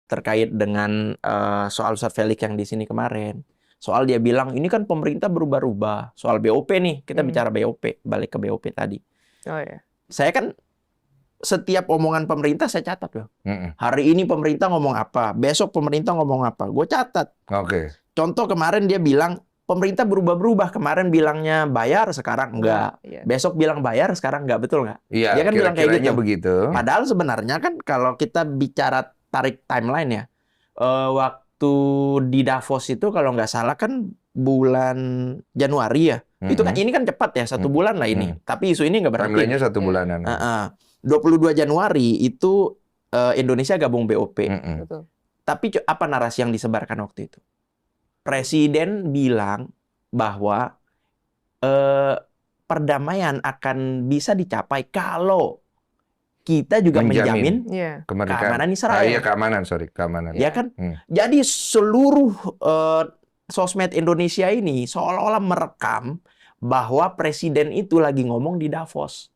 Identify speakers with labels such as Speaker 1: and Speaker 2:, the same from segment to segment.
Speaker 1: terkait dengan soal Ustadz Felix yang di sini kemarin. Soal dia bilang, ini kan pemerintah berubah-ubah. Soal BOP nih, kita bicara BOP. Balik ke BOP tadi.
Speaker 2: Oh ya.
Speaker 1: Saya kan setiap omongan pemerintah saya catat loh. Hari ini pemerintah ngomong apa, besok pemerintah ngomong apa, gue catat.
Speaker 3: Oke.
Speaker 1: Contoh kemarin dia bilang, pemerintah berubah-berubah. Kemarin bilangnya bayar, sekarang enggak. Besok bilang bayar, sekarang enggak. Betul nggak?
Speaker 3: Iya,
Speaker 1: dia kan bilang kayak gitu.
Speaker 3: Begitu.
Speaker 1: Padahal sebenarnya kan kalau kita bicara tarik timeline ya, waktu di Davos itu kalau nggak salah kan bulan Januari ya. Itu kan ini kan cepat ya, 1 bulan lah ini. Tapi isu ini nggak berhenti.
Speaker 3: Timelinenya 1 bulanan.
Speaker 1: 22 Januari itu Indonesia gabung BOP.
Speaker 2: Betul.
Speaker 1: Tapi apa narasi yang disebarkan waktu itu? Presiden bilang bahwa perdamaian akan bisa dicapai kalau kita juga menjamin keamanan Israel.
Speaker 3: Iya, keamanan.
Speaker 1: Ya kan? Jadi seluruh sosmed Indonesia ini seolah-olah merekam bahwa presiden itu lagi ngomong di Davos.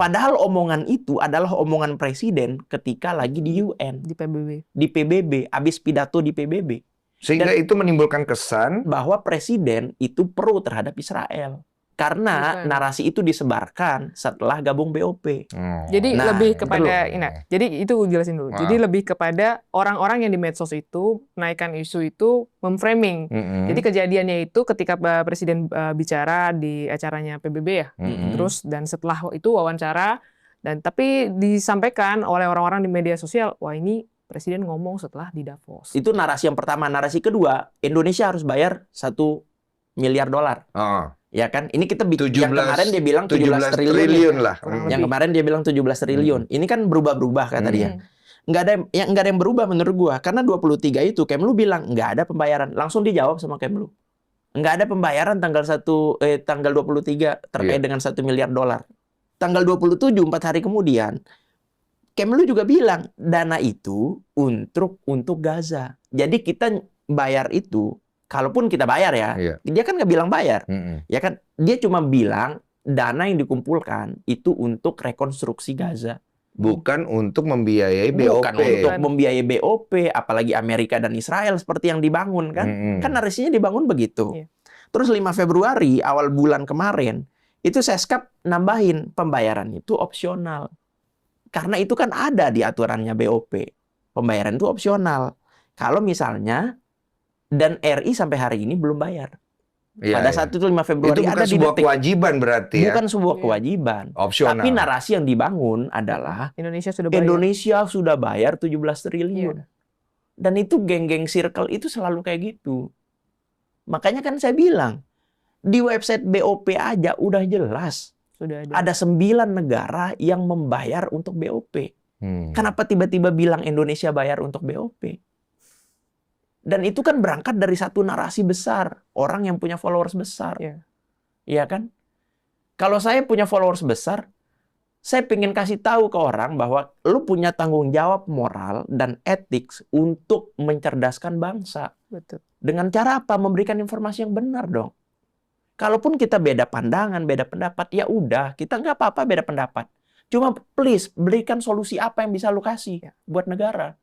Speaker 1: Padahal omongan itu adalah omongan presiden ketika lagi di UN. Di PBB. Habis pidato di PBB.
Speaker 3: Sehingga itu menimbulkan kesan
Speaker 1: bahwa presiden itu pro terhadap Israel. Karena narasi itu disebarkan setelah gabung BOP.
Speaker 2: Jadi lebih kepada jadi itu jelasin dulu. Jadi lebih kepada orang-orang yang di medsos itu menaikkan isu itu memframing. Jadi kejadiannya itu ketika Presiden bicara di acaranya PBB ya. Terus dan setelah itu wawancara tapi disampaikan oleh orang-orang di media sosial, wah ini Presiden ngomong setelah di Davos.
Speaker 1: Itu narasi yang pertama. Narasi kedua, Indonesia harus bayar $1 miliar. Ya kan? Ini kita yang kemarin dia bilang 17 triliun
Speaker 3: lah.
Speaker 1: Yang kemarin dia bilang 17 triliun. Ini kan berubah-berubah kata dia. Nggak ada yang berubah menurut gua. Karena 23 itu Kemlu bilang nggak ada pembayaran. Langsung dijawab sama Kemlu. Nggak ada pembayaran tanggal 23 terkait dengan $1 miliar. Tanggal 27 4 hari kemudian Kemlu juga bilang dana itu untuk Gaza. Jadi kita bayar itu. Kalaupun kita bayar ya, dia kan nggak bilang bayar, ya kan? Dia cuma bilang dana yang dikumpulkan itu untuk rekonstruksi Gaza,
Speaker 3: bukan untuk membiayai BOP.
Speaker 1: Bukan untuk membiayai BOP, apalagi Amerika dan Israel seperti yang dibangun kan? Kan narasinya dibangun begitu. Terus 5 Februari awal bulan kemarin itu Seskap nambahin pembayaran itu opsional, karena itu kan ada di aturannya BOP, pembayaran itu opsional. Kalau misalnya dan RI sampai hari ini belum bayar. Pada saat itu 5 Februari
Speaker 3: itu bukan
Speaker 1: ada
Speaker 3: sebuah kewajiban berarti ya.
Speaker 1: Bukan sebuah kewajiban.
Speaker 3: Opsional.
Speaker 1: Tapi narasi yang dibangun adalah Indonesia sudah bayar 17 triliun. Dan itu geng-geng circle itu selalu kayak gitu. Makanya kan saya bilang di website BOP aja udah jelas. Sudah ada 9 negara yang membayar untuk BOP. Kenapa tiba-tiba bilang Indonesia bayar untuk BOP? Dan itu kan berangkat dari satu narasi besar. Orang yang punya followers besar. Iya kan? Kalau saya punya followers besar, saya pengen kasih tahu ke orang bahwa lu punya tanggung jawab moral dan etik untuk mencerdaskan bangsa.
Speaker 2: Betul.
Speaker 1: Dengan cara apa? Memberikan informasi yang benar dong. Kalaupun kita beda pandangan, beda pendapat, ya udah, kita nggak apa-apa beda pendapat. Cuma please, berikan solusi apa yang bisa lu kasih buat negara.